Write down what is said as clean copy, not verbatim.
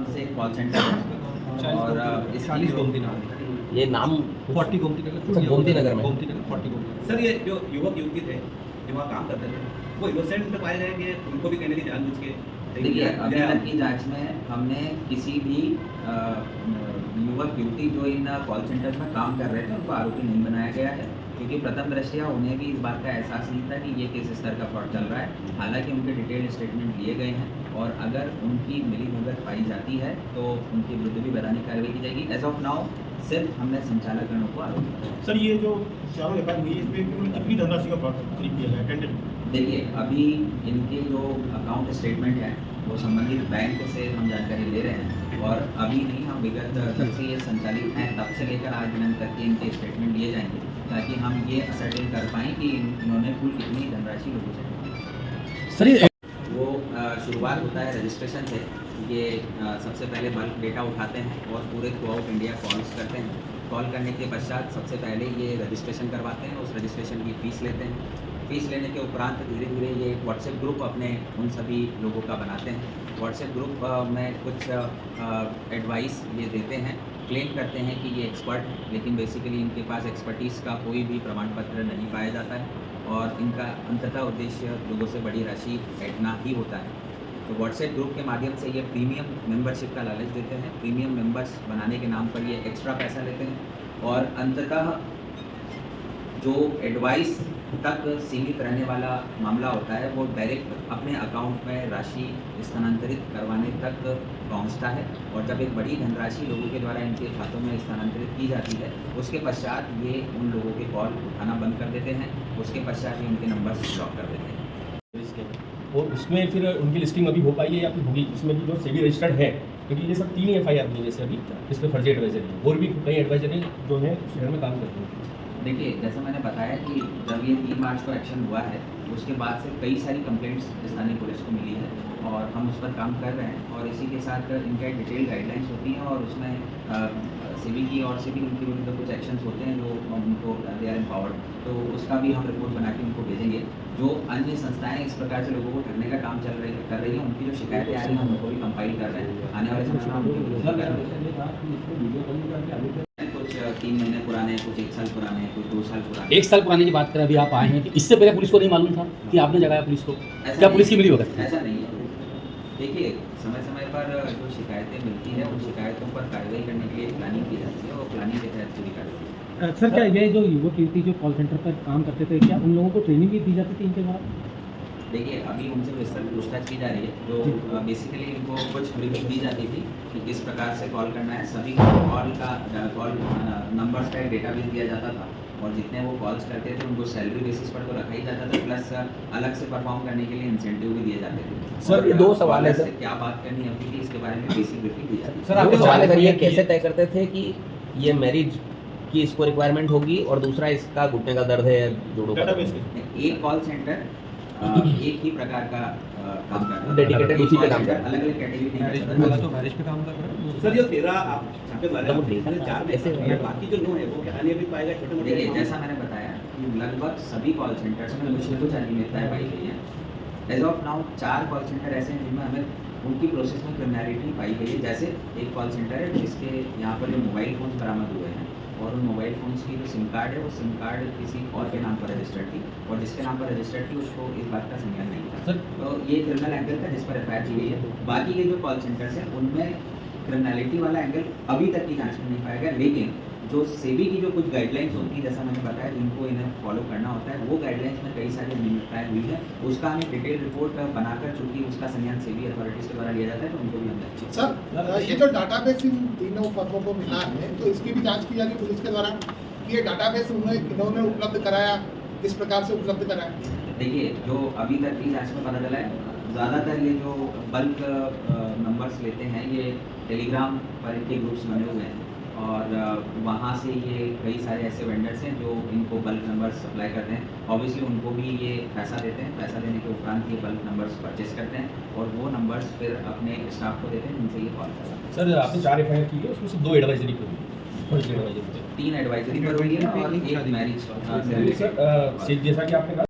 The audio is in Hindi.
से एक कॉल सेंटर है और इसकी ये नाम 40 गोमती नगर सर, गोमती नगर में। गोमती नगर 40 गोमती। सर ये जो युवक युवती थे जो वहाँ काम करते थे वो इनोसेंट पाए गए कि उनको भी कहने की जानबूझ के देखिए अभी तक की जांच में हमने किसी भी युवक युवती जो इन कॉल सेंटर में काम कर रहे थे उनको आरोपी नहीं बनाया गया है, क्योंकि प्रथम दृष्टया उन्हें भी इस बात का एहसास नहीं था कि ये किस स्तर का फ्रॉड चल रहा है। हालांकि उनके डिटेल स्टेटमेंट लिए गए हैं और अगर उनकी मिलीभगत पाई जाती है तो उनके विरुद्ध भी वैधानिक कार्रवाई की जाएगी। एज ऑफ नाउ सिर्फ हमने संचालक गणों को आरोप लगाया। सर ये जो चारों एफआईआर हुई है इसमें कितनी धनराशि का फ्रॉड करीब किया गया टेंडर? देखिए अभी इनके जो अकाउंट स्टेटमेंट है वो संबंधित बैंक से हम जानकारी ले रहे हैं और अभी नहीं, हम विगत जब से ये संचालित हैं तब से लेकर आज दिन तक के इनके स्टेटमेंट लिए जाएंगे ताकि हम ये असर्टेन कर पाएँ कि इन्होंने कुल कितनी धनराशि लोगों से सर वो शुरुआत होता है रजिस्ट्रेशन से। ये सबसे पहले बल्क डेटा उठाते हैं और पूरे थ्रू आउट इंडिया कॉल्स करते हैं। कॉल करने के पश्चात सबसे पहले ये रजिस्ट्रेशन करवाते हैं, उस रजिस्ट्रेशन की फ़ीस लेते हैं। फ़ीस लेने के उपरांत धीरे धीरे ये एक व्हाट्सएप ग्रुप अपने उन सभी लोगों का बनाते हैं। व्हाट्सएप ग्रुप में कुछ एडवाइस ये देते हैं, क्लेम करते हैं कि ये एक्सपर्ट, लेकिन बेसिकली इनके पास एक्सपर्टीज़ का कोई भी प्रमाण पत्र नहीं पाया जाता है और इनका अंततः उद्देश्य लोगों से बड़ी राशि ऐंठना ही होता है। तो व्हाट्सएप ग्रुप के माध्यम से ये प्रीमियम मेंबरशिप का लालच देते हैं, प्रीमियम मेंबर्स बनाने के नाम पर ये एक्स्ट्रा पैसा लेते हैं और अंततः जो एडवाइस तक सीमित रहने वाला मामला होता है वो डायरेक्ट अपने अकाउंट में राशि स्थानांतरित करवाने तक पहुंचता है और जब एक बड़ी धनराशि लोगों के द्वारा इनके खातों में स्थानांतरित की जाती है उसके पश्चात ये उन लोगों के कॉल उठाना बंद कर देते हैं, उसके पश्चात ये उनके नंबर ब्लॉक कर देते हैं। और उसमें फिर उनकी लिस्टिंग अभी हो पाई है या फिर होगी? इसमें भी जो सेबी रजिस्टर्ड है, क्योंकि ये सब 3 ही एफआईआर हुई जैसे अभी इसमें फर्जी एडवाइजर है और भी कई एडवाइजर हैं जो है शहर में काम करते हैं। देखिए जैसा मैंने बताया कि जब ये 3 मार्च को एक्शन हुआ है उसके बाद से कई सारी कंप्लेंट्स स्थानीय पुलिस को मिली है और हम उस पर काम कर रहे हैं और इसी के साथ इनका डिटेल गाइडलाइंस होती हैं और उसमें सीबी की और से भी उनके विरुद्ध कुछ एक्शंस होते हैं जो उनको दे आर एम्पावर्ड, तो उसका भी हम रिपोर्ट बना के उनको भेजेंगे। जो अन्य संस्थाएं इस प्रकार से लोगों को ठगने का काम कर रही हैं उनकी जो शिकायतें आ रही हैं उनको भी कंपाइल कर रहे हैं। आने वाले समय में हम उनके विरुद्ध कुछ 3 महीने पुराने, कुछ 1 साल पुराने, कुछ 2 साल पुराने। 1 साल पुराने की बात करें, अभी आप आए हैं कि इससे पहले पुलिस को नहीं मालूम था कि आपने जगाया पुलिस को? क्या पुलिस की मिली वक्त? ऐसा नहीं है। देखिए समय समय पर जो शिकायतें मिलती है उन शिकायतों पर कार्रवाई करने के लिए प्लानिंग की जाती है और प्लानिंग के तहत पूरी कार्रवाई। सर क्या ये जो युवक युवती जो कॉल सेंटर पर काम करते थे क्या उन लोगों को ट्रेनिंग भी दी जाती थी इनके द्वारा? देखिए अभी उनसे विस्तृत पूछताछ की जा रही है। जो बेसिकली इनको कुछ ब्रीफिंग दी जाती थी कि किस प्रकार से कॉल करना है, सभी कॉल नंबर्स का एक डेटाबेस दिया जाता था और जितने वो कॉल्स करते थे उनको सैलरी बेसिस पर तो रखा ही जाता था, प्लस अलग से परफॉर्म करने के लिए इंसेंटिव भी दिए जाते थे। सर ये 2 सवाल है सर, क्या बात करनी होती थी इसके बारे में बेसिक ब्रीफिंग दी जाती थी। सर आपके सवाल है ये कैसे तय करते थे कि ये मैरिज की इसको रिक्वायरमेंट होगी और दूसरा इसका घुटने का दर्द है जोड़ों का? एक कॉल सेंटर एक ही प्रकार का काम करता है, डेडिकेटेड उसी पे काम करता है, अलग अलग कैटेगरी नहीं करता। तो मैरिज पे काम कर रहे हैं सर जो 13 आप छापे मारे हैं 4 में ऐसे बाकी जो 9 है वो क्या अन्य भी पाएगा छोटे मोटे? देखिए जैसा मैंने बताया कि लगभग सभी कॉल सेंटर्स में कुछ न कुछ अनियमितताएं पाई गई हैं। As of now 4 call centre ऐसे हैं जिनमें हमें उनकी प्रोसेस में क्रिमिनलिटी पाई गई है। जैसे एक कॉल सेंटर है जिसके यहाँ पर जो मोबाइल फ़ोन बरामद हुए हैं और उन मोबाइल फ़ोन्स की जो सिम कार्ड है वो सिम कार्ड किसी और के नाम पर रजिस्टर्ड थी और जिसके नाम पर रजिस्टर्ड थी उसको इस बात का संज्ञान नहीं था। तो ये क्रिमिनल एंगल था जिस पर एफआईआर की गई है। बाकी के जो कॉल सेंटर्स हैं उनमें क्रिमिनलिटी वाला एंगल अभी तक की जांच में नहीं पाया गया, लेकिन जो सेबी की जो कुछ गाइडलाइंस होती है जैसा मैंने बताया जिनको इन्हें फॉलो करना होता है वो गाइडलाइंस में कई सारी अनियमितताएं हुई है। उसका हमें डिटेल रिपोर्ट बनाकर चूँकि उसका संज्ञान सेबी अथॉरिटीज़ के द्वारा लिया जाता है तो उनको भी हम सर ये जो डाटाबेस इन तीनों फर्मों को मिला है तो इसकी भी जांच की जाएगी पुलिस के द्वारा कि ये डाटाबेस इन्होंने उपलब्ध कराया, किस प्रकार से उपलब्ध कराया? देखिए जो अभी तक की जांच में पता चला है ज़्यादातर ये जो बल्क नंबर्स लेते हैं ये टेलीग्राम पर इनके ग्रुप्स बने हुए हैं और वहाँ से ये कई सारे ऐसे वेंडर्स हैं जो इनको बल्क नंबर्स सप्लाई करते हैं। ऑब्वियसली उनको भी ये पैसा देते हैं, पैसा देने के उपरांत ये बल्क नंबर्स परचेस करते हैं और वो नंबर्स फिर अपने स्टाफ को देते हैं जिनसे ये कॉल करते हैं। सर आपने 4 एफआईआर की है उसमें से 2 एडवाइजरी पर हुई, 3 एडवाइजरी 3 एडवाइजरी पर हुई है और 1 मैरिज। सर जैसा कि आपने कहा